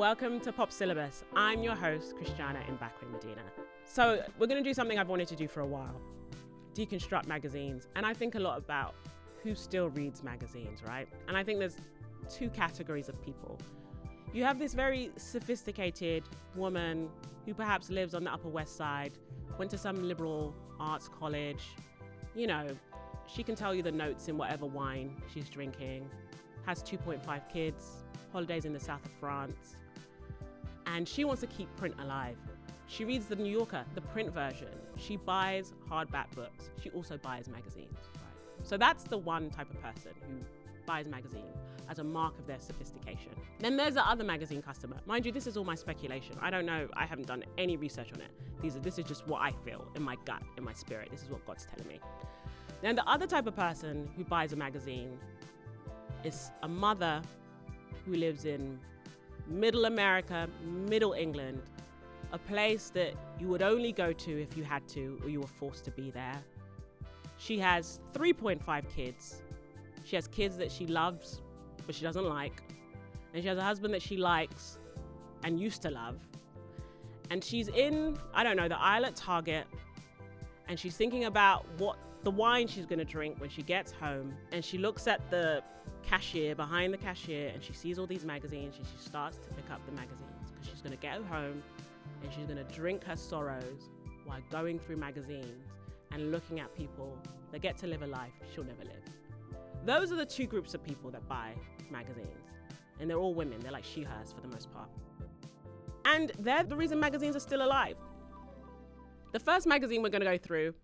Welcome to Pop Syllabus. I'm your host, Christiana in Backway Medina. So we're going to do something I've wanted to do for a while, deconstruct magazines. And I think a lot about who still reads magazines, right? And I think there's two categories of people. You have this very sophisticated woman who perhaps lives on the Upper West Side, went to some liberal arts college. You know, she can tell you the notes in whatever wine she's drinking, has 2.5 kids, holidays in the south of France, and she wants to keep print alive. She reads the New Yorker, the print version. She buys hardback books. She also buys magazines, right? So that's the one type of person who buys magazines as a mark of their sophistication. Then there's the other magazine customer. Mind you, this is all my speculation. I don't know, I haven't done any research on it. This is just what I feel in my gut, in my spirit. This is what God's telling me. Then the other type of person who buys a magazine is a mother who lives in middle America, middle England, a place that you would only go to if you had to or you were forced to be there. She has 3.5 kids. She has kids that she loves, but she doesn't like. And she has a husband that she likes and used to love. And she's in, I don't know, the aisle at Target, and she's thinking about what the wine she's going to drink when she gets home. And she looks at the cashier, behind the cashier, and she sees all these magazines, and she starts to pick up the magazines because she's going to get home and she's going to drink her sorrows while going through magazines and looking at people that get to live a life she'll never live. Those are the two groups of people that buy magazines. And they're all women. They're like she-hers for the most part. And they're the reason magazines are still alive. The first magazine we're going to go through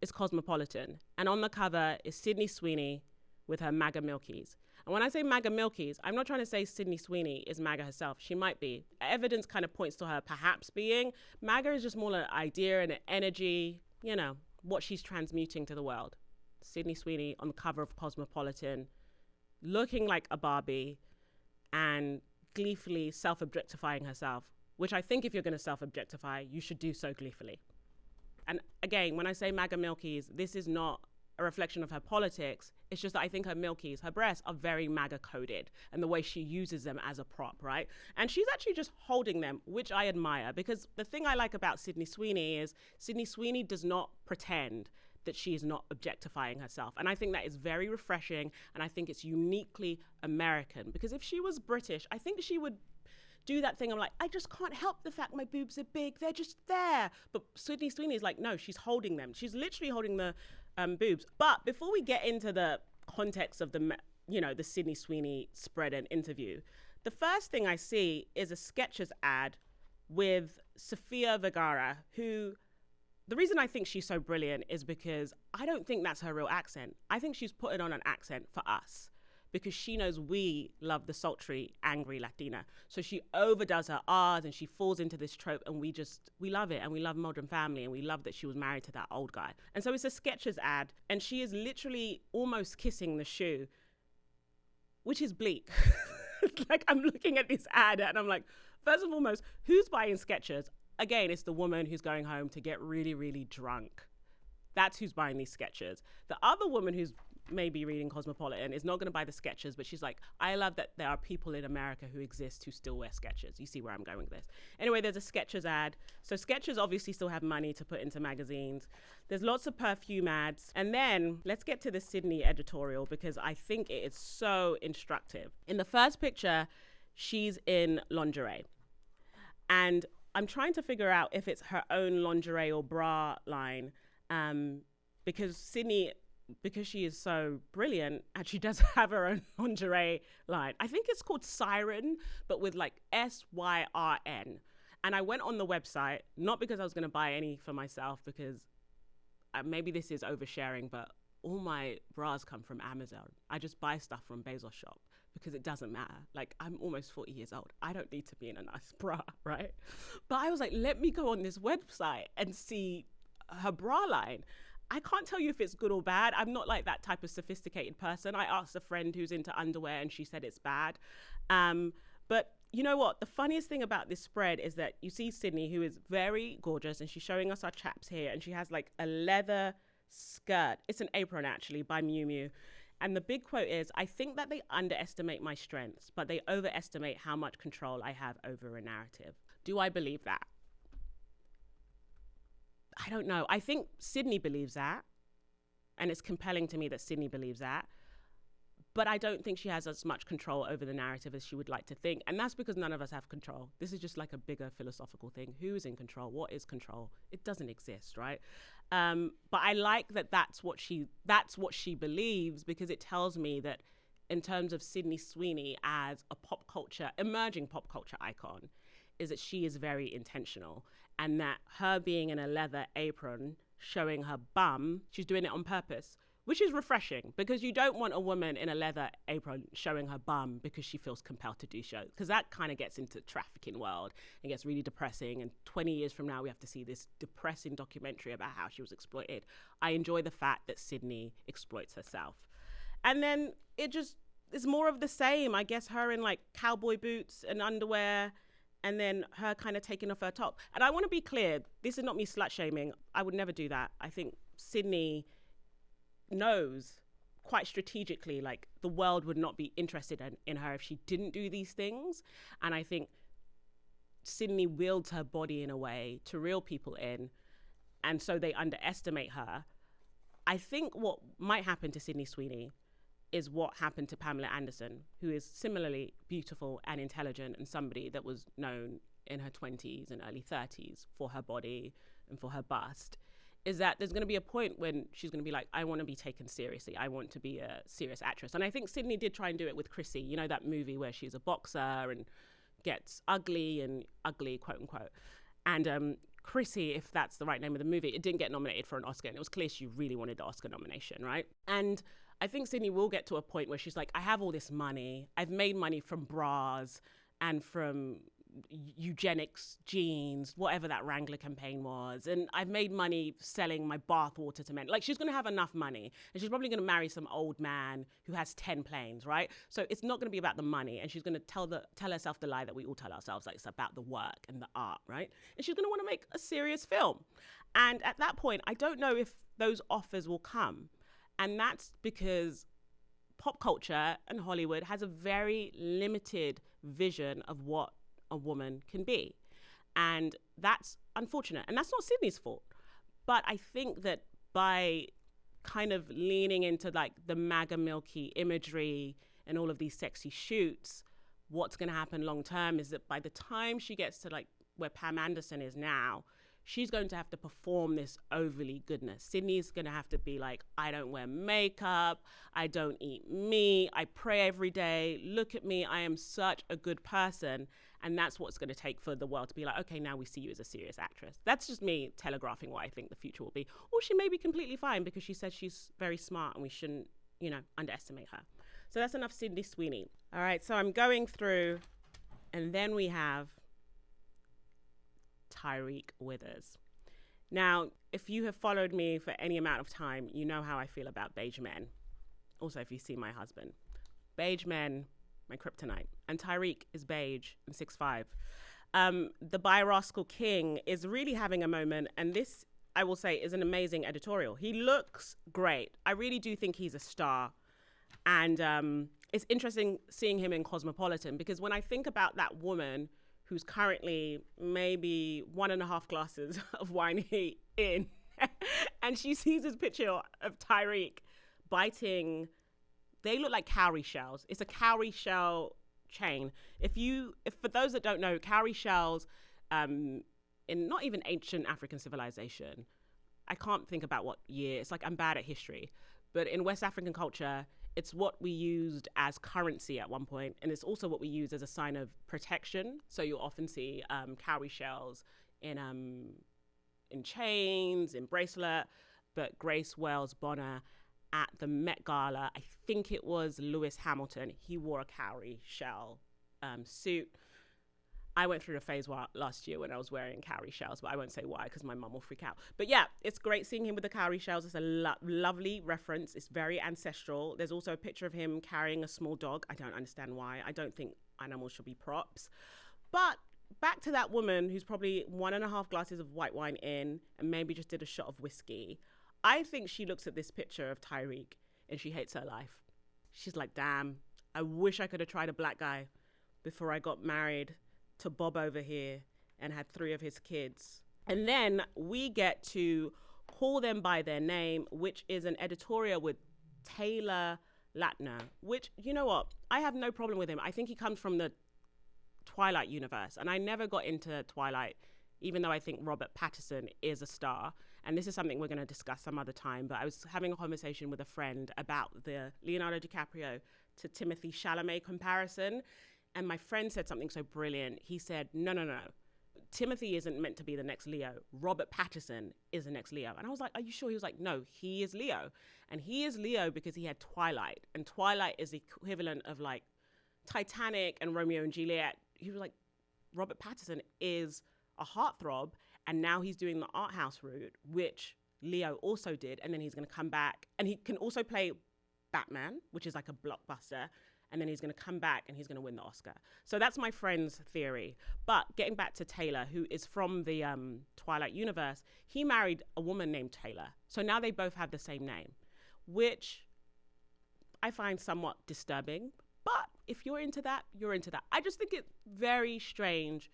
is Cosmopolitan. And on the cover is Sydney Sweeney with her MAGA Milkies. And when I say MAGA Milkies, I'm not trying to say Sydney Sweeney is MAGA herself. She might be. Evidence kind of points to her perhaps being. MAGA is just more an idea and an energy, you know, what she's transmuting to the world. Sydney Sweeney on the cover of Cosmopolitan, looking like a Barbie and gleefully self-objectifying herself, which I think if you're going to self-objectify, you should do so gleefully. And again, when I say MAGA Milkies, this is not a reflection of her politics. It's just that I think her Milkies, her breasts are very MAGA coded, and the way she uses them as a prop, right? And she's actually just holding them, which I admire, because the thing I like about Sydney Sweeney is Sydney Sweeney does not pretend that she is not objectifying herself. And I think that is very refreshing, and I think it's uniquely American, because if she was British, I think she would do that thing. I'm like, I just can't help the fact my boobs are big. They're just there. But Sydney Sweeney is like, no, she's holding them. She's literally holding the boobs. But before we get into the context of the Sydney Sweeney spread and interview, the first thing I see is a Skechers ad with Sofía Vergara, who, the reason I think she's so brilliant is because I don't think that's her real accent. I think she's putting on an accent for us, because she knows we love the sultry, angry Latina. So she overdoes her R's and she falls into this trope, and we love it, and we love Modern Family, and we love that she was married to that old guy. And so it's a Skechers ad, and she is literally almost kissing the shoe, which is bleak. Like, I'm looking at this ad and I'm like, first and foremost, who's buying Skechers? Again, it's the woman who's going home to get really, really drunk. That's who's buying these Skechers. The other woman who's maybe reading Cosmopolitan is not going to buy the Skechers, but she's like, I love that there are people in America who exist who still wear Skechers. You see where I'm going with this. Anyway, there's a Skechers ad. So Skechers obviously still have money to put into magazines. There's lots of perfume ads. And then let's get to the Sydney editorial, because I think it is so instructive. In the first picture, she's in lingerie. And I'm trying to figure out if it's her own lingerie or bra line, because Sydney, because she is so brilliant, and she does have her own lingerie line. I think it's called Siren, but with like SYRN. And I went on the website, not because I was going to buy any for myself, because maybe this is oversharing, but all my bras come from Amazon. I just buy stuff from Bezos shop because it doesn't matter. Like, I'm almost 40 years old. I don't need to be in a nice bra, right? But I was like, let me go on this website and see her bra line. I can't tell you if it's good or bad. I'm not like that type of sophisticated person. I asked a friend who's into underwear and she said it's bad. But you know what? The funniest thing about this spread is that you see Sydney, who is very gorgeous, and she's showing us our chaps here, and she has like a leather skirt. It's an apron actually by Miu Miu. And the big quote is, I think that they underestimate my strengths, but they overestimate how much control I have over a narrative. Do I believe that? I don't know. I think Sydney believes that. And it's compelling to me that Sydney believes that. But I don't think she has as much control over the narrative as she would like to think. And that's because none of us have control. This is just like a bigger philosophical thing. Who is in control? What is control? It doesn't exist, right? But I like that that's what she believes, because it tells me that in terms of Sydney Sweeney as a emerging pop culture icon, is that she is very intentional, and that her being in a leather apron showing her bum, she's doing it on purpose, which is refreshing, because you don't want a woman in a leather apron showing her bum because she feels compelled to do so, because that kind of gets into trafficking world and gets really depressing. And 20 years from now, we have to see this depressing documentary about how she was exploited. I enjoy the fact that Sydney exploits herself. And then it just is more of the same. I guess her in like cowboy boots and underwear, and then her kind of taking off her top. And I want to be clear, this is not me slut shaming. I would never do that. I think Sydney knows quite strategically, like, the world would not be interested in her if she didn't do these things. And I think Sydney wields her body in a way to reel people in, and so they underestimate her. I think what might happen to Sydney Sweeney is what happened to Pamela Anderson, who is similarly beautiful and intelligent, and somebody that was known in her 20s and early 30s for her body and for her bust, is that there's going to be a point when she's going to be like, I want to be taken seriously. I want to be a serious actress. And I think Sydney did try and do it with Chrissy. You know, that movie where she's a boxer and gets ugly, quote unquote. And Chrissy, if that's the right name of the movie, it didn't get nominated for an Oscar. And it was clear she really wanted the Oscar nomination, right? And I think Sydney will get to a point where she's like, I have all this money. I've made money from bras and from eugenics jeans, whatever that Wrangler campaign was, and I've made money selling my bath water to men. Like, she's going to have enough money, and she's probably going to marry some old man who has 10 planes, right? So it's not going to be about the money, and she's going to tell herself the lie that we all tell ourselves, like, it's about the work and the art, right? And she's going to want to make a serious film. And at that point, I don't know if those offers will come. And that's because pop culture and Hollywood has a very limited vision of what a woman can be. And that's unfortunate. And that's not Sydney's fault. But I think that by kind of leaning into like the MAGA Milky imagery and all of these sexy shoots, what's going to happen long term is that by the time she gets to like where Pam Anderson is now, she's going to have to perform this overly goodness. Sydney's going to have to be like, I don't wear makeup, I don't eat meat, I pray every day, look at me, I am such a good person. And that's what's going to take for the world to be like, okay, now we see you as a serious actress. That's just me telegraphing what I think the future will be. Or she may be completely fine because she says she's very smart and we shouldn't, underestimate her. So that's enough Sydney Sweeney. All right, so I'm going through, and then we have Tyriq Withers. Now, if you have followed me for any amount of time, you know how I feel about beige men. Also, if you see my husband. Beige men, my kryptonite. And Tyriq is beige and 6'5". The Bi Rascal King is really having a moment, and this, I will say, is an amazing editorial. He looks great. I really do think he's a star. And it's interesting seeing him in Cosmopolitan, because when I think about that woman who's currently maybe 1.5 glasses of wine in, and she sees this picture of Tyriq biting, they look like cowrie shells. It's a cowrie shell chain. If for those that don't know, cowrie shells, in not even ancient African civilization, I can't think about what year, it's like I'm bad at history, but in West African culture, it's what we used as currency at one point, and it's also what we use as a sign of protection. So you'll often see cowrie shells in chains, in bracelet. But Grace Wells Bonner at the Met Gala, I think it was Lewis Hamilton, he wore a cowrie shell suit. I went through a phase last year when I was wearing cowrie shells, but I won't say why because my mum will freak out. But yeah, it's great seeing him with the cowrie shells. It's a lovely reference. It's very ancestral. There's also a picture of him carrying a small dog. I don't understand why. I don't think animals should be props. But back to that woman who's probably 1.5 glasses of white wine in and maybe just did a shot of whiskey. I think she looks at this picture of Tyriq and she hates her life. She's like, damn, I wish I could have tried a black guy before I got married to Bob over here and had 3 of his kids. And then we get to call them by their name, which is an editorial with Taylor Lautner, which, you know what? I have no problem with him. I think he comes from the Twilight universe, and I never got into Twilight, even though I think Robert Pattinson is a star. And this is something we're going to discuss some other time, but I was having a conversation with a friend about the Leonardo DiCaprio to Timothée Chalamet comparison, and my friend said something so brilliant. He said, no. Timothy isn't meant to be the next Leo. Robert Pattinson is the next Leo. And I was like, are you sure? He was like, no, he is Leo. And he is Leo because he had Twilight. And Twilight is the equivalent of like Titanic and Romeo and Juliet. He was like, Robert Pattinson is a heartthrob. And now he's doing the art house route, which Leo also did. And then he's going to come back. And he can also play Batman, which is like a blockbuster. And then he's going to come back and he's going to win the Oscar. So that's my friend's theory. But getting back to Taylor, who is from the Twilight universe, he married a woman named Taylor. So now they both have the same name, which I find somewhat disturbing. But if you're into that, you're into that. I just think it's very strange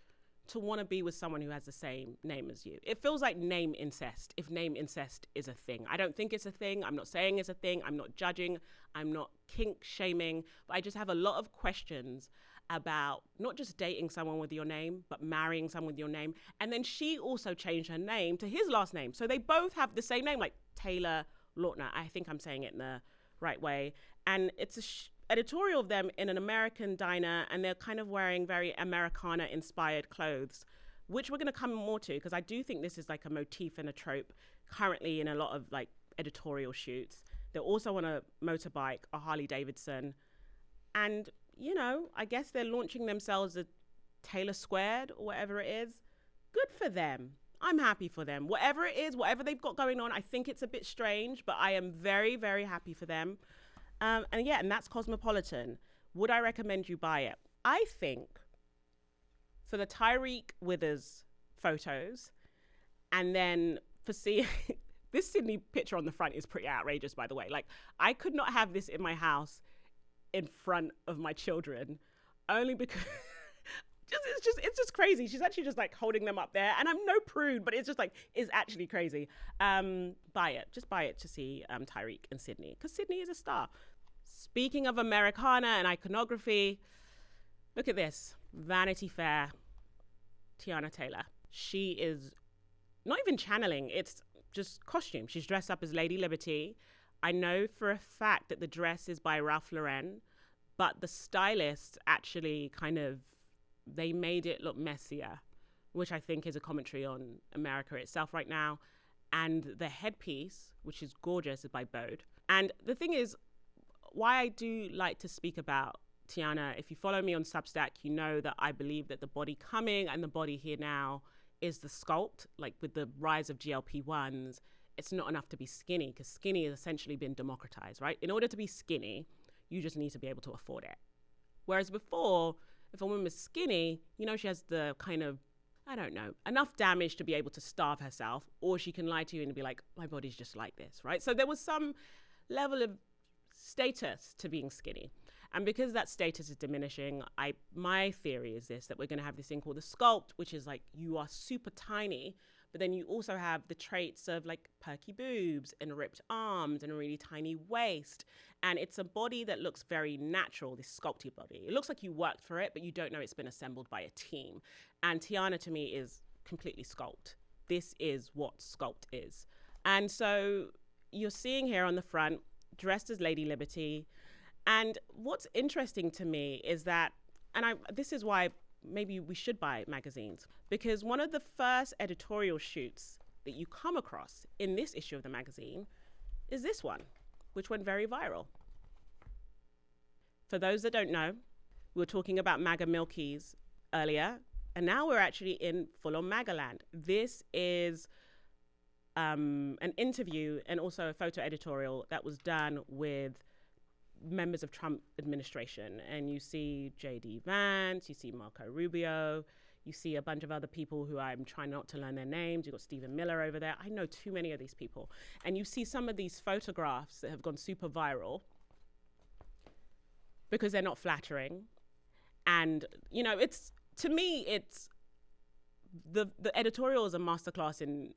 to want to be with someone who has the same name as you. It feels like name incest, if name incest is a thing. I don't think it's a thing. I'm not saying it's a thing. I'm not judging. I'm not kink shaming. But I just have a lot of questions about not just dating someone with your name, but marrying someone with your name. And then she also changed her name to his last name. So they both have the same name, like Taylor Lautner. I think I'm saying it in the right way. And it's a editorial of them in an American diner, and they're kind of wearing very Americana-inspired clothes, which we're going to come more to, because I do think this is like a motif and a trope currently in a lot of like editorial shoots. They're also on a motorbike, a Harley Davidson, and, you know, I guess they're launching themselves a Taylor Squared or whatever it is. Good for them. I'm happy for them. Whatever it is, whatever they've got going on, I think it's a bit strange, but I am very, very happy for them. And that's Cosmopolitan. Would I recommend you buy it? I think for the Tyriq Withers photos, and then for seeing this Sydney picture on the front is pretty outrageous, by the way. Like, I could not have this in my house in front of my children, only because it's just crazy. She's actually just like holding them up there, and I'm no prude, but it's just like, it's actually crazy. Buy it. Just buy it to see Tyriq and Sydney, because Sydney is a star. Speaking of Americana and iconography, look at this. Vanity Fair, Teyana Taylor. She is not even channeling, it's just costume. She's dressed up as Lady Liberty. I know for a fact that the dress is by Ralph Lauren, but the stylists actually they made it look messier, which I think is a commentary on America itself right now. And the headpiece, which is gorgeous, is by Vogue. And the thing is, why I do like to speak about Teyana, if you follow me on Substack, you know that I believe that the body coming and the body here now is the sculpt. Like with the rise of GLP-1s, it's not enough to be skinny, because skinny has essentially been democratized, right? In order to be skinny, you just need to be able to afford it. Whereas before, if a woman is skinny, you know, she has the kind of, I don't know, enough damage to be able to starve herself, or she can lie to you and be like, my body's just like this, right? So there was some level of status to being skinny. And because that status is diminishing, my theory is this, that we're going to have this thing called the sculpt, which is like you are super tiny, but then you also have the traits of like perky boobs and ripped arms and a really tiny waist. And it's a body that looks very natural, this sculpted body. It looks like you worked for it, but you don't know it's been assembled by a team. And Teyana, to me, is completely sculpt. This is what sculpt is. And so you're seeing here on the front, dressed as Lady Liberty. And what's interesting to me is that, this is why maybe we should buy magazines, because one of the first editorial shoots that you come across in this issue of the magazine is this one, which went very viral. For those that don't know, we were talking about MAGA Milkies earlier, and now we're actually in full-on MAGA land. This is an interview and also a photo editorial that was done with members of Trump administration. And you see J.D. Vance, you see Marco Rubio, you see a bunch of other people who I'm trying not to learn their names. You've got Stephen Miller over there. I know too many of these people. And you see some of these photographs that have gone super viral. because they're not flattering. And, you know, it's, to me, it's the editorial is a masterclass in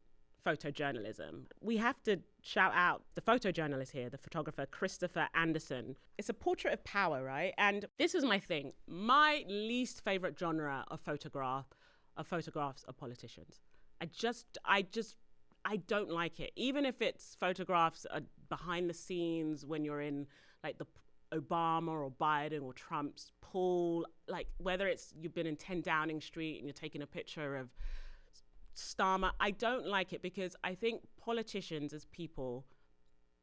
photojournalism. We have to shout out the photojournalist here, the photographer Christopher Anderson. It's a portrait of power, right? And this is my thing. My least favorite genre of photographs of politicians. I don't like it. Even if it's photographs behind the scenes when you're in like the Obama or Biden or Trump's pool, like whether it's you've been in 10 Downing Street and you're taking a picture of Starmer, I don't like it because I think politicians as people,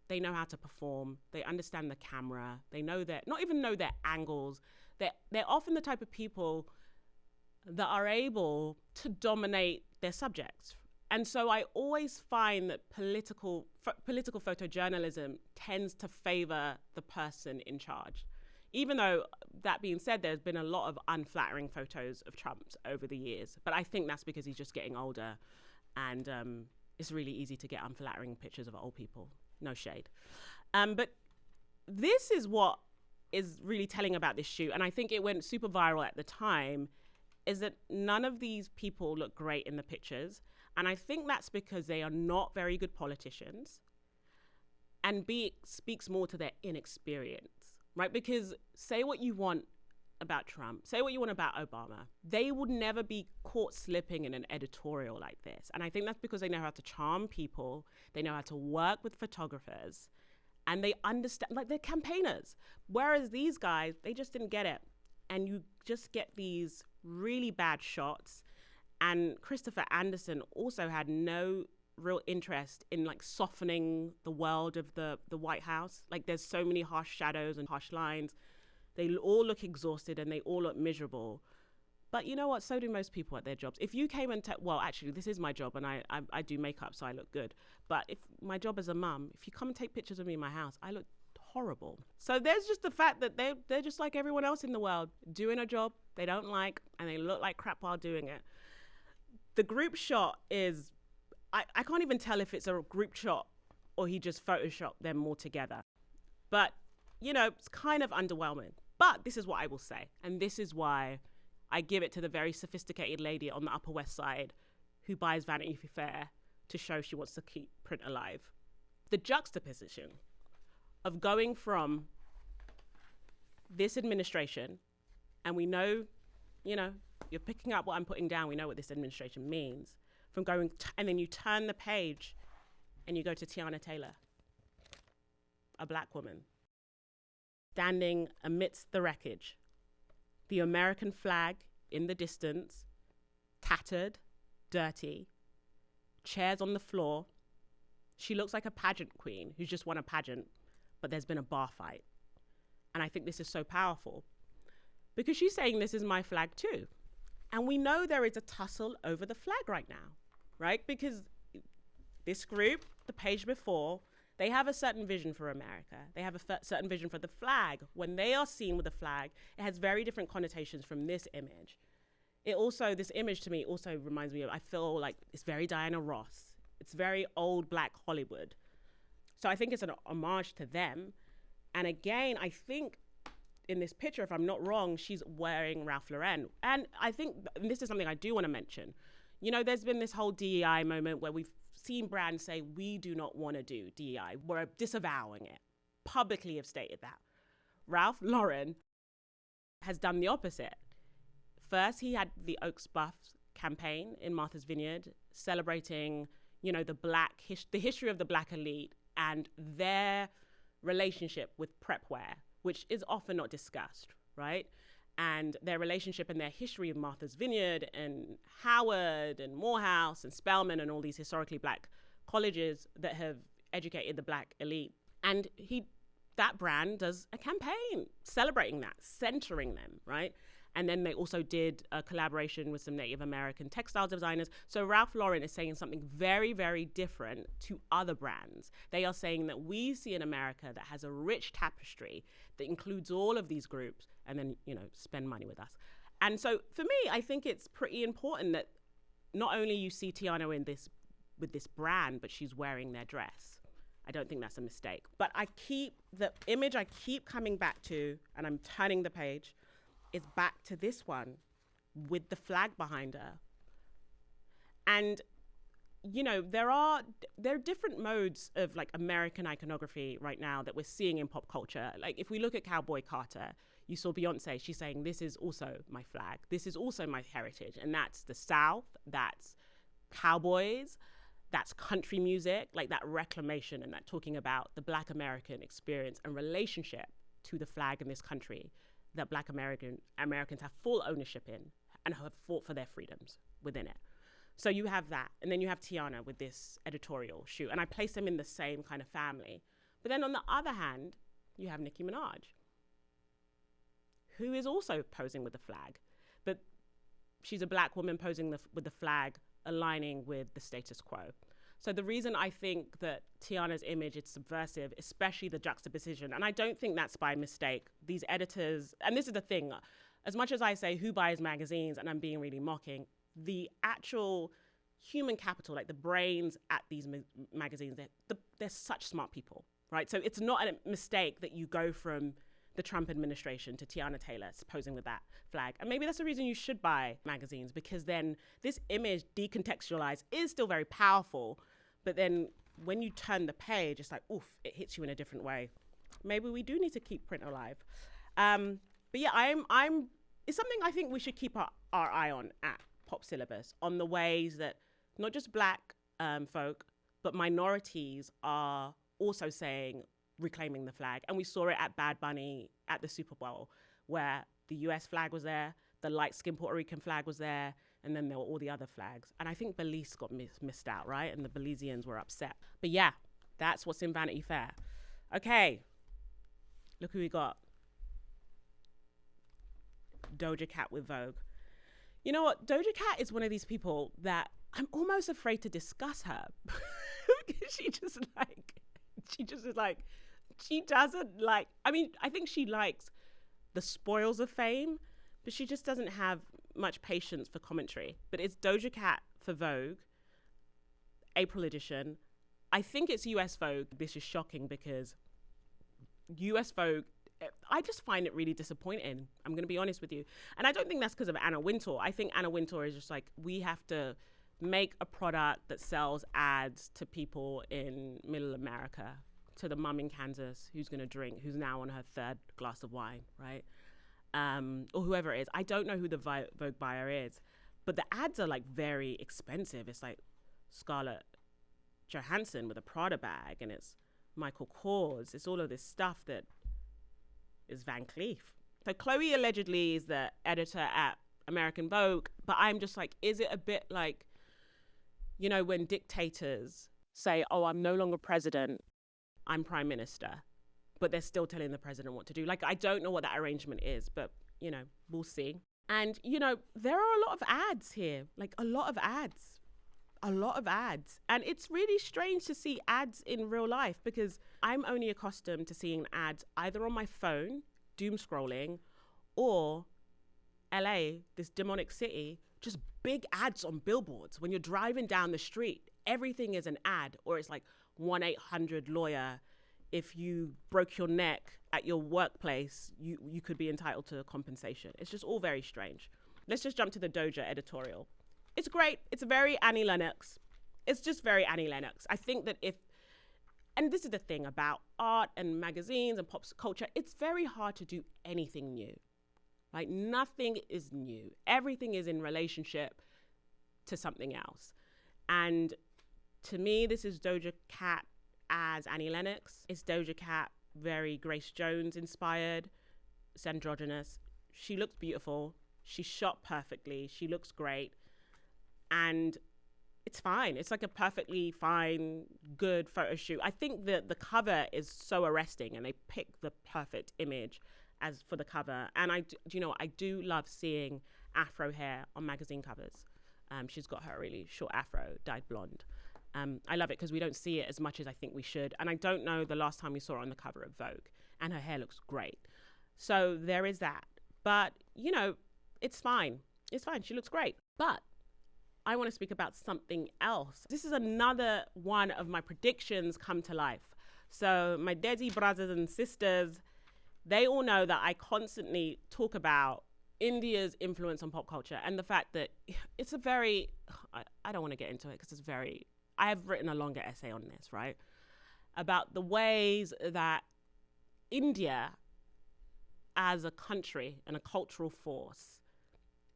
they know how to perform, they understand the camera, they know not even know their angles. They're often the type of people that are able to dominate their subjects. And so I always find that political photojournalism tends to favor the person in charge. Even though, that being said, there's been a lot of unflattering photos of Trump over the years. But I think that's because he's just getting older and it's really easy to get unflattering pictures of old people. No shade. But this is what is really telling about this shoot. And I think it went super viral at the time, is that none of these people look great in the pictures. And I think that's because they are not very good politicians. And B, it speaks more to their inexperience, right? Because say what you want about Trump, say what you want about Obama, they would never be caught slipping in an editorial like this. And I think that's because they know how to charm people, they know how to work with photographers, and they understand, like they're campaigners. Whereas these guys, they just didn't get it. And you just get these really bad shots. And Christopher Anderson also had no real interest in like softening the world of the White House. Like there's so many harsh shadows and harsh lines. They all look exhausted and they all look miserable. But you know what? So do most people at their jobs. If you came and well, actually, this is my job and I do makeup, so I look good. But if my job as a mum, if you come and take pictures of me in my house, I look horrible. So there's just the fact that they're just like everyone else in the world, doing a job they don't like and they look like crap while doing it. The group shot is, I can't even tell if it's a group shot or he just photoshopped them all together. But, you know, it's kind of underwhelming. But this is what I will say. And this is why I give it to the very sophisticated lady on the Upper West Side who buys Vanity Fair to show she wants to keep print alive. The juxtaposition of going from this administration, and we know, you know, you're picking up what I'm putting down. We know what this administration means. From going, and then you turn the page and you go to Teyana Taylor, a black woman, standing amidst the wreckage, the American flag in the distance, tattered, dirty, chairs on the floor. She looks like a pageant queen who's just won a pageant, but there's been a bar fight. And I think this is so powerful because she's saying this is my flag too. And we know there is a tussle over the flag right now, right? Because this group, the page before, they have a certain vision for America. They have a certain vision for the flag. When they are seen with the flag, it has very different connotations from this image. This image to me also reminds me of, I feel like it's very Diana Ross. It's very old black Hollywood. So I think it's an homage to them. And again, I think in this picture, if I'm not wrong, she's wearing Ralph Lauren. And I think this is something I do want to mention. You know, there's been this whole DEI moment where we've seen brands say, we do not want to do DEI. We're disavowing it. Publicly have stated that. Ralph Lauren has done the opposite. First, he had the Oaks Buffs campaign in Martha's Vineyard, celebrating, you know, the history of the black elite and their relationship with prep wear, which is often not discussed, right? And their relationship and their history of Martha's Vineyard and Howard and Morehouse and Spelman and all these historically black colleges that have educated the black elite. And that brand does a campaign celebrating that, centering them, right? And then they also did a collaboration with some Native American textile designers. So Ralph Lauren is saying something very, very different to other brands. They are saying that we see an America that has a rich tapestry that includes all of these groups and then, you know, spend money with us. And so for me, I think it's pretty important that not only you see Teyana with this brand, but she's wearing their dress. I don't think that's a mistake. But the image I keep coming back to, and I'm turning the page, is back to this one with the flag behind her. And, you know, there are different modes of like American iconography right now that we're seeing in pop culture. Like if we look at Cowboy Carter, you saw Beyonce, she's saying, this is also my flag. This is also my heritage. And that's the South, that's cowboys, that's country music, like that reclamation and that talking about the Black American experience and relationship to the flag in this country that Black Americans have full ownership in and have fought for their freedoms within it. So you have that. And then you have Teyana with this editorial shoot. And I place them in the same kind of family. But then on the other hand, you have Nicki Minaj, who is also posing with the flag. But she's a Black woman posing with the flag aligning with the status quo. So the reason I think that Teyana's image is subversive, especially the juxtaposition, and I don't think that's by mistake. These editors, and this is the thing, as much as I say who buys magazines, and I'm being really mocking, the actual human capital, like the brains at these magazines, they're such smart people, right? So it's not a mistake that you go from the Trump administration to Teyana Taylor posing with that flag. And maybe that's the reason you should buy magazines, because then this image decontextualized is still very powerful, but then when you turn the page, it's like, oof, it hits you in a different way. Maybe we do need to keep print alive. But yeah, it's something I think we should keep our eye on at Pop Syllabus, on the ways that not just Black folk, but minorities are also saying, reclaiming the flag. And we saw it at Bad Bunny at the Super Bowl, where the US flag was there, the light-skinned Puerto Rican flag was there, and then there were all the other flags. And I think Belize got missed out, right? And the Belizeans were upset. But yeah, that's what's in Vanity Fair. Okay, look who we got. Doja Cat with Vogue. You know what? Doja Cat is one of these people that I'm almost afraid to discuss her. Because she doesn't like, I mean, I think she likes the spoils of fame, but she just doesn't have much patience for commentary. But it's Doja Cat for Vogue, April edition. I think it's US Vogue. This is shocking because US Vogue, I just find it really disappointing. I'm going to be honest with you. And I don't think that's because of Anna Wintour. I think Anna Wintour is just like, we have to make a product that sells ads to people in middle America, to the mum in Kansas who's going to drink, who's now on her third glass of wine, right? Or whoever it is. I don't know who the Vogue buyer is, but the ads are like very expensive. It's like Scarlett Johansson with a Prada bag, and it's Michael Kors. It's all of this stuff that is Van Cleef. So Chloe allegedly is the editor at American Vogue, but I'm just like, is it a bit like, you know, when dictators say, oh, I'm no longer president, I'm prime minister, but they're still telling the president what to do. Like, I don't know what that arrangement is, but, you know, we'll see. And, you know, there are a lot of ads here, like a lot of ads. And it's really strange to see ads in real life, because I'm only accustomed to seeing ads either on my phone, doom scrolling, or LA, this demonic city, just big ads on billboards. When you're driving down the street, everything is an ad, or it's like 1-800-lawyer. If you broke your neck at your workplace, you could be entitled to compensation. It's just all very strange. Let's just jump to the Doja editorial. It's great. It's very Annie Lennox. It's just very Annie Lennox. I think that and this is the thing about art and magazines and pop culture, it's very hard to do anything new. Like, nothing is new. Everything is in relationship to something else. And to me, this is Doja Cat as Annie Lennox. It's Doja Cat, very Grace Jones inspired. It's androgynous. She looks beautiful. She's shot perfectly. She looks great. And it's fine. It's like a perfectly fine, good photo shoot. I think that the cover is so arresting, and they pick the perfect image as for the cover. And I do love seeing afro hair on magazine covers. She's got her really short afro, dyed blonde. I love it because we don't see it as much as I think we should. And I don't know the last time we saw her on the cover of Vogue. And her hair looks great. So there is that. But, you know, it's fine. It's fine. She looks great. But I want to speak about something else. This is another one of my predictions come to life. So my Desi brothers and sisters, they all know that I constantly talk about India's influence on pop culture and the fact that it's a very, I don't want to get into it because it's very, I have written a longer essay on this, right? About the ways that India as a country and a cultural force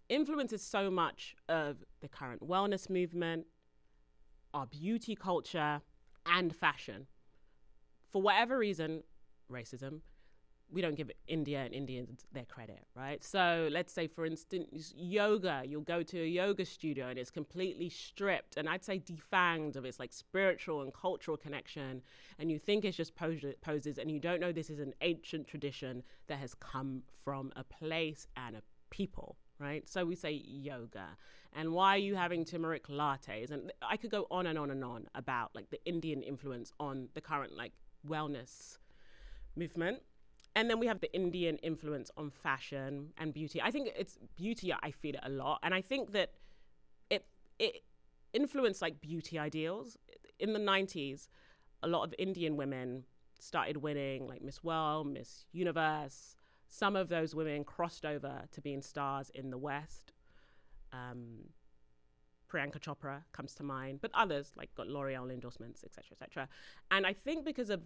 influences so much of the current wellness movement, our beauty culture, and fashion. For whatever reason, racism, we don't give India and Indians their credit, right? So let's say, for instance, yoga, you'll go to a yoga studio and it's completely stripped and I'd say defanged of its like spiritual and cultural connection. And you think it's just poses and you don't know this is an ancient tradition that has come from a place and a people, right? So we say yoga. And why are you having turmeric lattes? And I could go on and on and on about like the Indian influence on the current like wellness movement. And then we have the Indian influence on fashion and beauty. I think it's beauty, I feel it a lot. And I think that it influenced like beauty ideals. In the 90s, a lot of Indian women started winning like Miss World, Miss Universe. Some of those women crossed over to being stars in the West. Priyanka Chopra comes to mind, but others like got L'Oreal endorsements, et cetera, et cetera. And I think because of,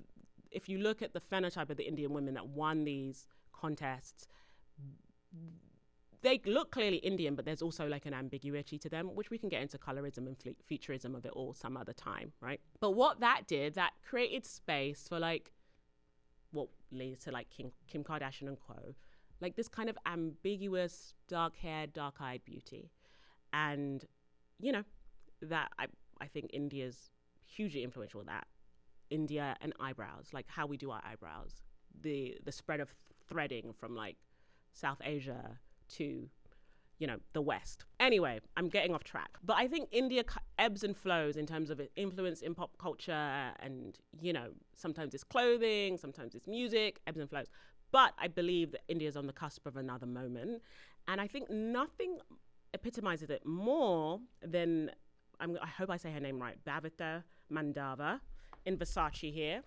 if you look at the phenotype of the Indian women that won these contests, they look clearly Indian, but there's also like an ambiguity to them, which we can get into colorism and featureism of it all some other time, right? But what that did, that created space for like what leads to like Kim Kardashian and co, like this kind of ambiguous, dark-haired, dark-eyed beauty. And, you know, that I think India's hugely influential in that. India and eyebrows, like how we do our eyebrows, the spread of threading from like South Asia to, you know, the West. Anyway, I'm getting off track. But I think India ebbs and flows in terms of its influence in pop culture and, you know, sometimes it's clothing, sometimes it's music, ebbs and flows. But I believe that India's on the cusp of another moment. And I think nothing epitomizes it more than, I hope I say her name right, Bhavitha Mandava in Versace here,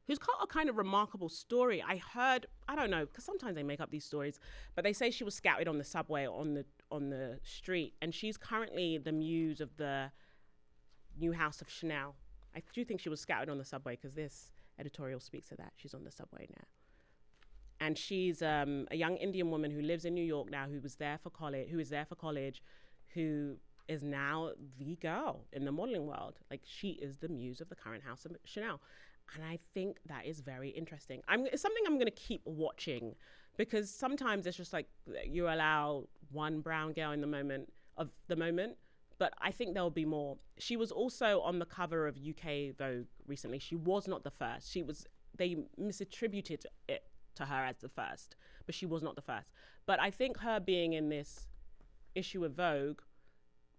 who's got a kind of remarkable story. I heard, I don't know, because sometimes they make up these stories, but they say she was scouted on the subway or on the street, and she's currently the muse of the new house of Chanel. I do think she was scouted on the subway because this editorial speaks to that. She's on the subway now. And she's a young Indian woman who lives in New York now, who is there for college, who is now the girl in the modeling world. Like, she is the muse of the current house of Chanel. And I think that is very interesting. It's something I'm going to keep watching, because sometimes it's just like you allow one brown girl in the moment, but I think there'll be more. She was also on the cover of UK Vogue recently. She was not the first. They misattributed it to her as the first, but she was not the first. But I think her being in this issue of Vogue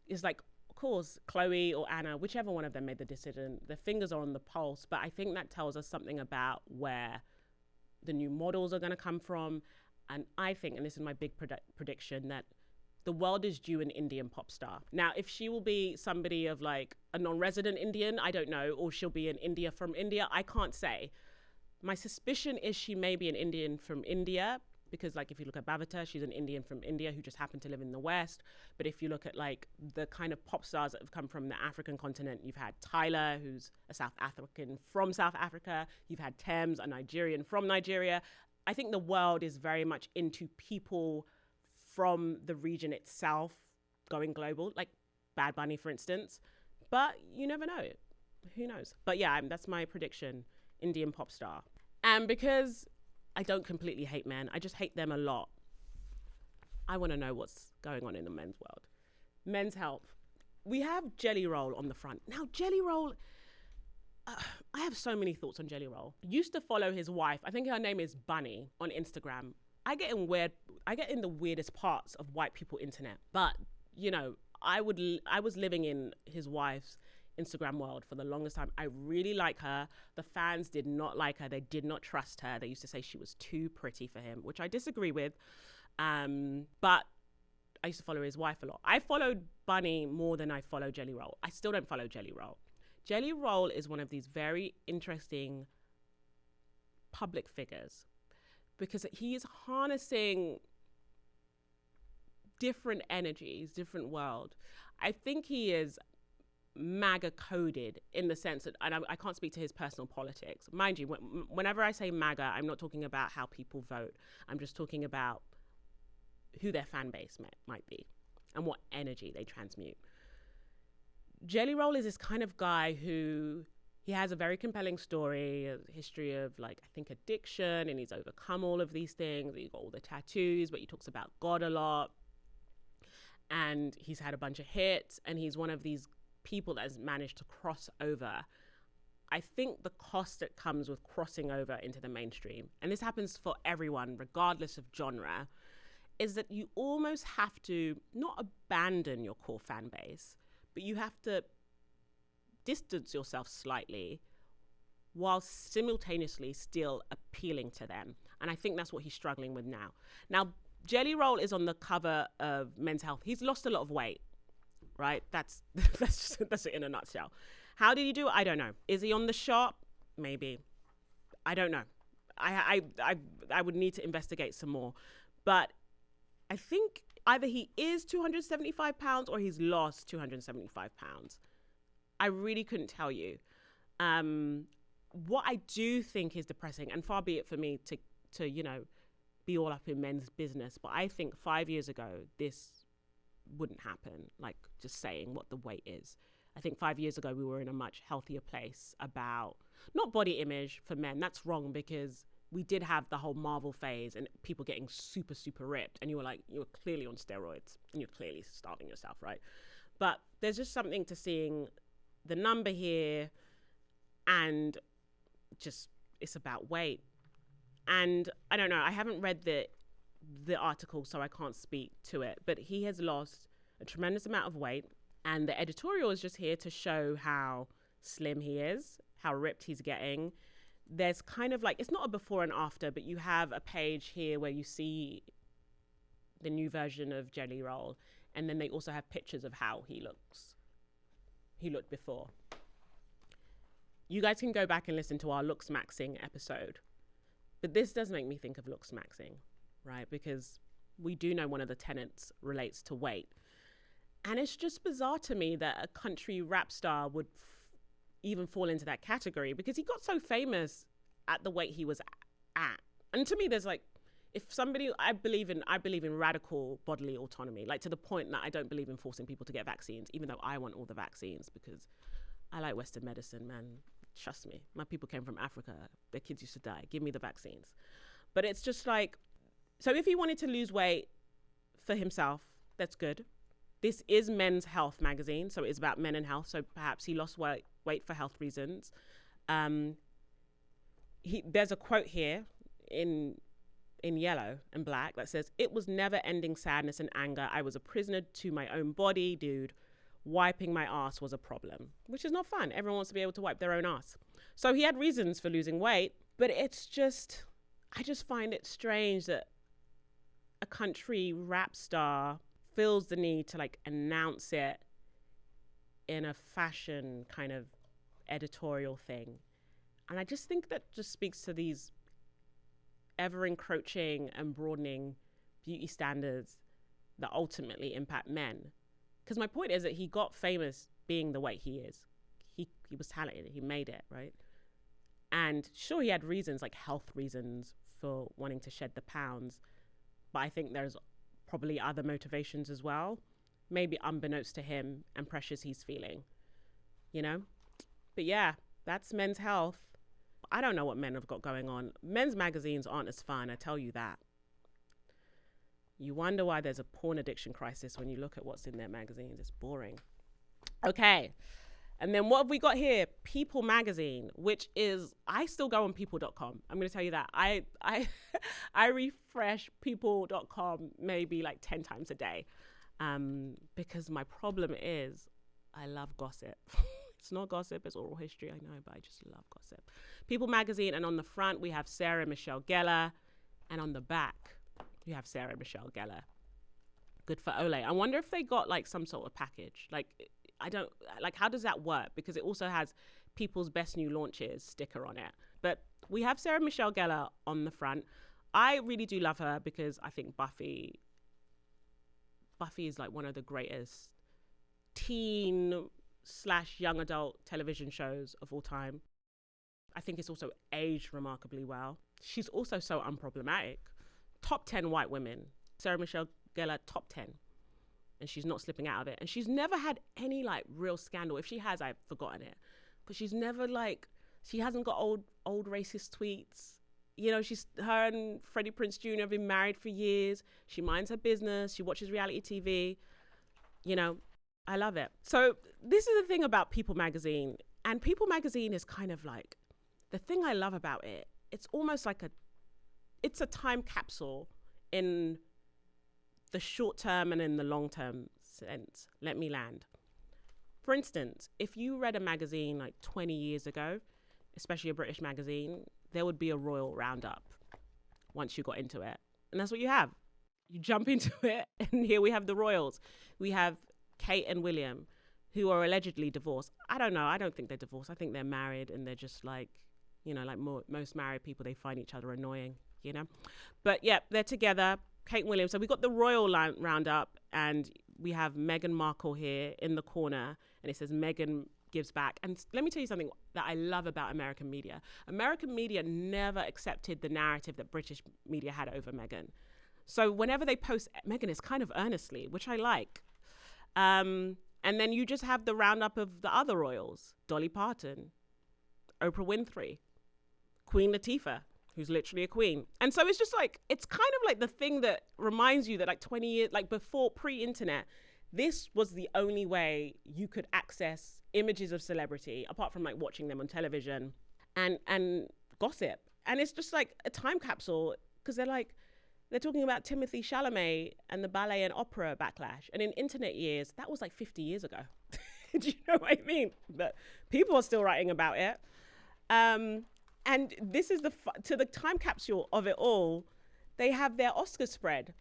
is like, of course, Chloe or Anna, whichever one of them made the decision, their fingers are on the pulse. But I think that tells us something about where the new models are going to come from. And I think, and this is my big prediction, that the world is due an Indian pop star. Now, if she will be somebody of like a non-resident Indian, I don't know, or she'll be an India from India, I can't say. My suspicion is she may be an Indian from India, because like if you look at Bhavitha, she's an Indian from India who just happened to live in the West. But if you look at like the kind of pop stars that have come from the African continent, you've had Tyler, who's a South African from South Africa. You've had Thames, a Nigerian from Nigeria. I think the world is very much into people from the region itself going global, like Bad Bunny, for instance. But you never know. Who knows? But yeah, that's my prediction, Indian pop star. And because I don't completely hate men, I just hate them a lot, I want to know what's going on in the men's world. Men's health. We have Jelly Roll on the front. Now, Jelly Roll, I have so many thoughts on Jelly Roll. Used to follow his wife, I think her name is Bunny, on Instagram. I get in the weirdest parts of white people internet. But, you know, I was living in his wife's Instagram world for the longest time. I really like her. The fans did not like her. They did not trust her. They used to say she was too pretty for him, which I disagree with. But I used to follow his wife a lot. I followed Bunny more than I follow Jelly Roll. I still don't follow Jelly Roll. Jelly Roll is one of these very interesting public figures because he is harnessing different energies, different world. I think he is MAGA coded in the sense that, and I can't speak to his personal politics. Mind you, whenever I say MAGA, I'm not talking about how people vote. I'm just talking about who their fan base might be and what energy they transmute. Jelly Roll is this kind of guy who, he has a very compelling story, a history of like, I think addiction, and he's overcome all of these things. He's got all the tattoos, but he talks about God a lot. And he's had a bunch of hits, and he's one of these people that has managed to cross over. I think the cost that comes with crossing over into the mainstream, and this happens for everyone, regardless of genre, is that you almost have to not abandon your core fan base, but you have to distance yourself slightly while simultaneously still appealing to them. And I think that's what he's struggling with now. Now, Jelly Roll is on the cover of Men's Health. He's lost a lot of weight, right? That's it in a nutshell. How did he do it? I don't know. Is he on the shop? Maybe. I don't know. I would need to investigate some more. But I think either he is 275 pounds or he's lost 275 pounds. I really couldn't tell you. What I do think is depressing, and far be it for me to you know, be all up in men's business, but I think 5 years ago this wouldn't happen, like just saying what the weight is. I think 5 years ago we were in a much healthier place about not body image for men. That's wrong, because we did have the whole Marvel phase and people getting super, super ripped, and you were clearly on steroids and you're clearly starving yourself, right? But there's just something to seeing the number here, and just it's about weight. And I don't know, I haven't read the article, so I can't speak to it, but he has lost a tremendous amount of weight, and the editorial is just here to show how slim he is, how ripped he's getting. There's kind of like, it's not a before and after, but you have a page here where you see the new version of Jelly Roll, and then they also have pictures of how he looked before. You guys can go back and listen to our Looks Maxing episode. But this does make me think of Looks Maxing, right? Because we do know one of the tenets relates to weight. And it's just bizarre to me that a country rap star would even fall into that category, because he got so famous at the weight he was at. And to me, there's like, if somebody, I believe in radical bodily autonomy, like to the point that I don't believe in forcing people to get vaccines, even though I want all the vaccines, because I like Western medicine, man. Trust me, my people came from Africa. Their kids used to die. Give me the vaccines. But it's just like, so if he wanted to lose weight for himself, that's good. This is Men's Health magazine, so it's about men and health. So perhaps he lost weight for health reasons. There's a quote here in yellow and black that says, "It was never-ending sadness and anger. I was a prisoner to my own body, dude. Wiping my ass was a problem," which is not fun. Everyone wants to be able to wipe their own ass. So he had reasons for losing weight, but it's just, I just find it strange that a country rap star feels the need to like announce it in a fashion kind of editorial thing. And I just think that just speaks to these ever encroaching and broadening beauty standards that ultimately impact men. Because my point is that he got famous being the way he is. He was talented. He made it, right? And sure, he had reasons, like health reasons for wanting to shed the pounds. But I think there's probably other motivations as well. Maybe unbeknownst to him and pressures he's feeling, you know? But yeah, that's Men's Health. I don't know what men have got going on. Men's magazines aren't as fun, I tell you that. You wonder why there's a porn addiction crisis when you look at what's in their magazines. It's boring. Okay. And then what have we got here? People magazine, which is, I still go on people.com. I'm going to tell you that. I refresh people.com maybe like 10 times a day, because my problem is I love gossip. It's not gossip, it's oral history, I know, but I just love gossip. People magazine, and on the front we have Sarah Michelle Gellar, and on the back you have Sarah Michelle Gellar. Good for Olay. I wonder if they got like some sort of package. Like, I don't, like, how does that work? Because it also has people's best new launches sticker on it. But we have Sarah Michelle Gellar on the front. I really do love her because I think Buffy is like one of the greatest teen / young adult television shows of all time. I think it's also aged remarkably well. She's also so unproblematic. Top 10 white women. Sarah Michelle Gellar, top 10. And she's not slipping out of it. And she's never had any like real scandal. If she has, I've forgotten it. But she's never like, she hasn't got old racist tweets. You know, her and Freddie Prinze Jr. have been married for years. She minds her business. She watches reality TV. You know, I love it. So this is the thing about People magazine. And People magazine is kind of like, the thing I love about it, it's almost like it's a time capsule in the short term and in the long term sense. Let me land. For instance, if you read a magazine like 20 years ago, especially a British magazine, there would be a royal roundup once you got into it. And that's what you have. You jump into it, and here we have the royals. We have Kate and William, who are allegedly divorced. I don't know. I don't think they're divorced. I think they're married, and they're just like, you know, like most married people, they find each other annoying, you know? But yeah, they're together, Kate and William. So we got the royal roundup, and we have Meghan Markle here in the corner, and it says Meghan gives back. And let me tell you something that I love about American media. American media never accepted the narrative that British media had over Meghan. So whenever they post Meghan, it's kind of earnestly, which I like. And then you just have the roundup of the other royals, Dolly Parton, Oprah Winfrey, Queen Latifah, who's literally a queen. And so it's just like, it's kind of like the thing that reminds you that like 20 years, like before pre-internet, this was the only way you could access images of celebrity, apart from like watching them on television and gossip. And it's just like a time capsule, because they're talking about Timothée Chalamet and the ballet and opera backlash. And in internet years, that was like 50 years ago. Do you know what I mean? But people are still writing about it. And this is to the time capsule of it all. They have their Oscar spread.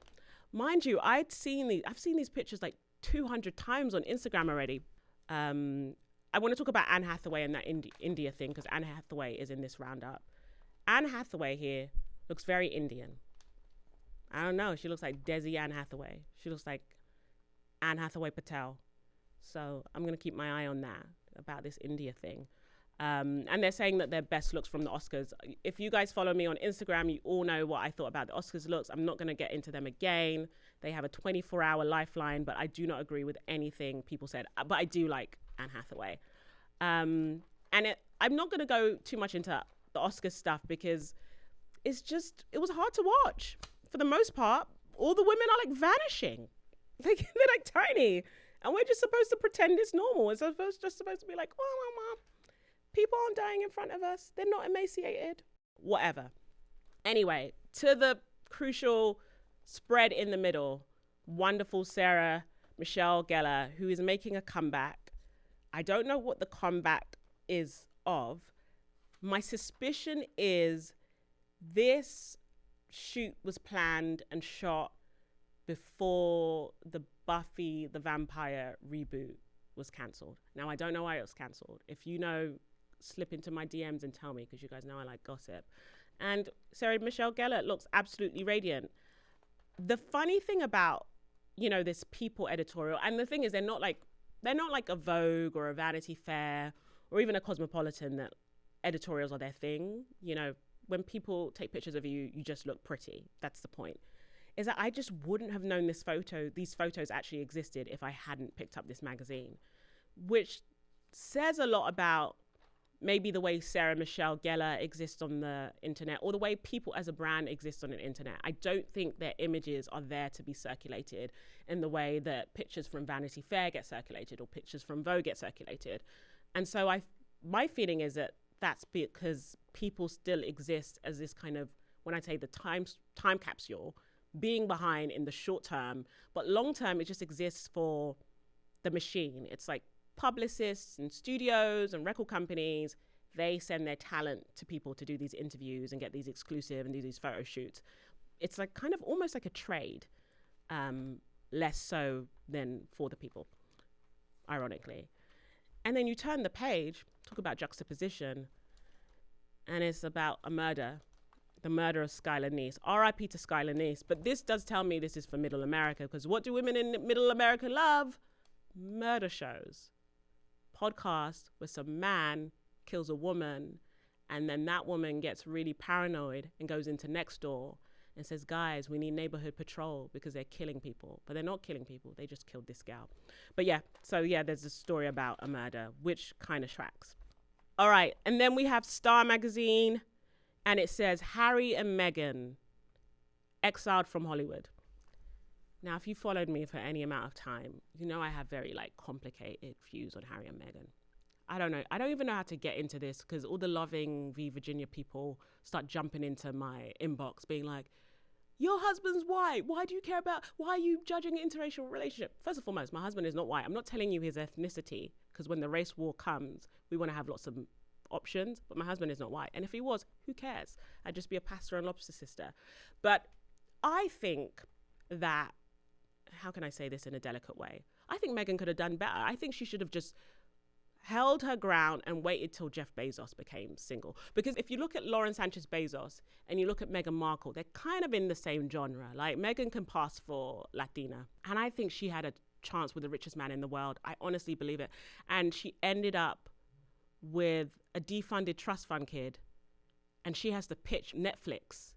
Mind you, I've seen these pictures like 200 times on Instagram already. I want to talk about Anne Hathaway and that India thing, because Anne Hathaway is in this roundup. Anne Hathaway here looks very Indian. I don't know. She looks like Desi Anne Hathaway. She looks like Anne Hathaway Patel. So I'm going to keep my eye on that, about this India thing. And they're saying that their best looks from the Oscars. If you guys follow me on Instagram, you all know what I thought about the Oscars looks. I'm not going to get into them again. They have a 24-hour lifeline, but I do not agree with anything people said. But I do like Anne Hathaway. I'm not going to go too much into the Oscars stuff, because it was hard to watch. For the most part, all the women are like vanishing. They're like tiny. And we're just supposed to pretend it's normal. It's just supposed to be like, well, people aren't dying in front of us. They're not emaciated. Whatever. Anyway, to the crucial spread in the middle, wonderful Sarah Michelle Gellar, who is making a comeback. I don't know what the comeback is of. My suspicion is this shoot was planned and shot before the Buffy the Vampire reboot was cancelled. Now, I don't know why it was cancelled. If you know, slip into my DMs and tell me, because you guys know I like gossip. And Sarah Michelle Gellar looks absolutely radiant. The funny thing about, this People editorial, and the thing is, they're not like a Vogue or a Vanity Fair or even a Cosmopolitan that editorials are their thing. When people take pictures of you, you just look pretty. That's the point. Is that I just wouldn't have known these photos actually existed if I hadn't picked up this magazine, which says a lot about maybe the way Sarah Michelle Gellar exists on the internet, or the way People as a brand exists on the internet. I don't think their images are there to be circulated in the way that pictures from Vanity Fair get circulated or pictures from Vogue get circulated. And so my feeling is that that's because People still exist as this kind of, when I say the time capsule, being behind in the short term, but long term, it just exists for the machine. It's like publicists and studios and record companies, they send their talent to People to do these interviews and get these exclusive and do these photo shoots. It's like kind of almost like a trade, less so than for the people. ironically. And then you turn the page, talk about juxtaposition, and it's about a murder, the murder of Skylar Neese. R.I.P. to Skylar Neese. But this does tell me this is for Middle America, because what do women in Middle America love? Murder shows. Podcast where some man kills a woman, and then that woman gets really paranoid and goes into Nextdoor and says, guys, we need neighborhood patrol because they're killing people. But they're not killing people. They just killed this gal. But yeah, so yeah, there's a story about a murder, which kind of tracks. All right. And then we have Star Magazine, and it says Harry and Meghan exiled from Hollywood. Now, if you followed me for any amount of time, you know I have very complicated views on Harry and Meghan. I don't know. I don't even know how to get into this because all the Loving v. Virginia people start jumping into my inbox being like, your husband's white. Why do you care about, why are you judging an interracial relationship? First and foremost, my husband is not white. I'm not telling you his ethnicity because when the race war comes, we want to have lots of options, but my husband is not white. And if he was, who cares? I'd just be a pastor and lobster sister. But I think that, how can I say this in a delicate way? I think Meghan could have done better. I think she should have just held her ground and waited till Jeff Bezos became single. Because if you look at Lauren Sanchez Bezos and you look at Meghan Markle, they're kind of in the same genre. Like Meghan can pass for Latina. And I think she had a chance with the richest man in the world. I honestly believe it. And she ended up with a defunded trust fund kid. And she has to pitch Netflix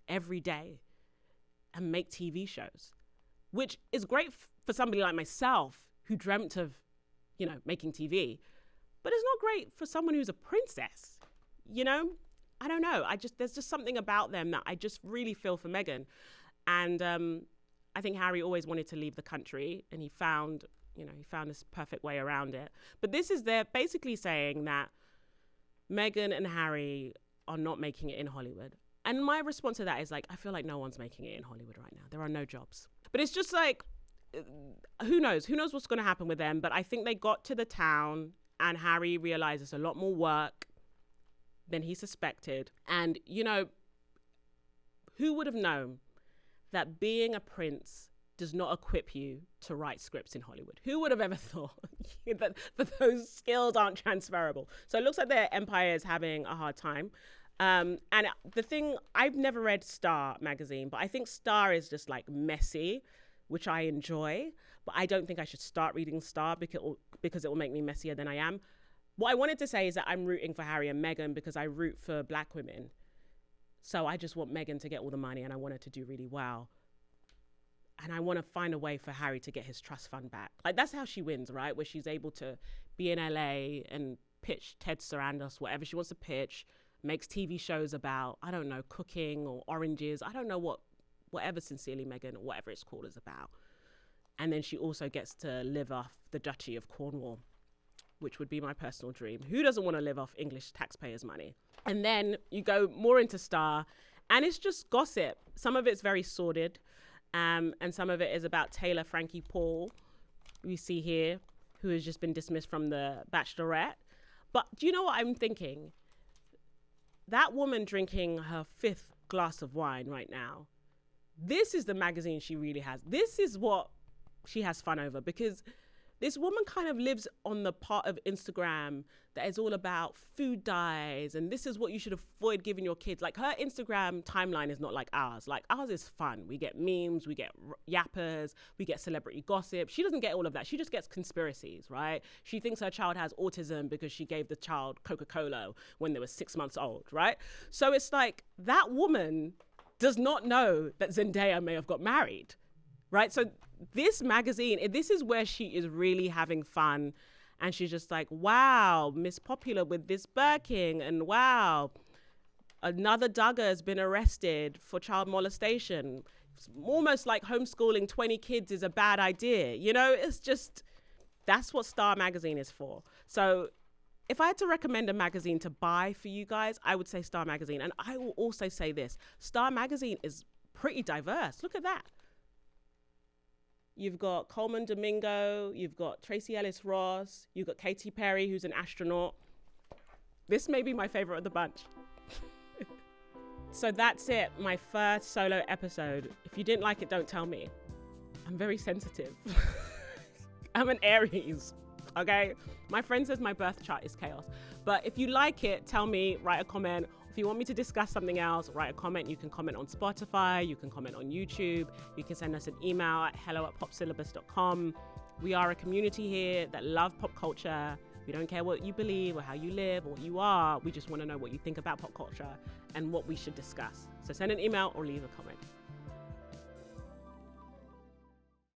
every day and make TV shows, which is great for somebody like myself who dreamt of, making TV. But it's not great for someone who's a princess, I don't know. There's just something about them that I just really feel for Meghan. And I think Harry always wanted to leave the country and he found this perfect way around it. But they're basically saying that Meghan and Harry are not making it in Hollywood. And my response to that is I feel like no one's making it in Hollywood right now. There are no jobs. But it's just who knows? Who knows what's going to happen with them? But I think they got to the town and Harry realized it's a lot more work than he suspected. And, who would have known that being a prince does not equip you to write scripts in Hollywood? Who would have ever thought that those skills aren't transferable? So it looks like their empire is having a hard time. And the thing, I've never read Star magazine, but I think Star is just messy, which I enjoy, but I don't think I should start reading Star because it will make me messier than I am. What I wanted to say is that I'm rooting for Harry and Meghan because I root for Black women. So I just want Meghan to get all the money and I want her to do really well. And I want to find a way for Harry to get his trust fund back. That's how she wins, right? Where she's able to be in LA and pitch Ted Sarandos, whatever she wants to pitch, makes TV shows about, I don't know, cooking or oranges. I don't know whatever Sincerely Meghan or whatever it's called is about. And then she also gets to live off the Duchy of Cornwall, which would be my personal dream. Who doesn't want to live off English taxpayers' money? And then you go more into Star and it's just gossip. Some of it's very sordid and some of it is about Taylor Frankie Paul, we see here, who has just been dismissed from the Bachelorette. But do you know what I'm thinking? That woman drinking her 5th glass of wine right now, this is the magazine she really has. This is what she has fun over, because this woman kind of lives on the part of Instagram that is all about food dyes and this is what you should avoid giving your kids. Her Instagram timeline is not like ours. Ours is fun. We get memes, we get yappers, we get celebrity gossip. She doesn't get all of that. She just gets conspiracies, right? She thinks her child has autism because she gave the child Coca-Cola when they were 6 months old, right? So it's that woman does not know that Zendaya may have got married, right? So this magazine, this is where she is really having fun. And she's just wow, Miss Popular with this Birkin. And wow, another Duggar has been arrested for child molestation. It's almost like homeschooling 20 kids is a bad idea. It's just, that's what Star Magazine is for. So if I had to recommend a magazine to buy for you guys, I would say Star Magazine. And I will also say this, Star Magazine is pretty diverse. Look at that. You've got Coleman Domingo, you've got Tracy Ellis Ross, you've got Katy Perry, who's an astronaut. This may be my favorite of the bunch. So that's it, my first solo episode. If you didn't like it, don't tell me. I'm very sensitive. I'm an Aries. okay? My friend says my birth chart is chaos. But if you like it, tell me, write a comment. If you want me to discuss something else, write a comment. You can comment on Spotify, you can comment on YouTube, you can send us an email at hello@popsyllabus.com. We are a community here that love pop culture. We don't care what you believe or how you live or what you are. We just want to know what you think about pop culture and what we should discuss. So send an email or leave a comment.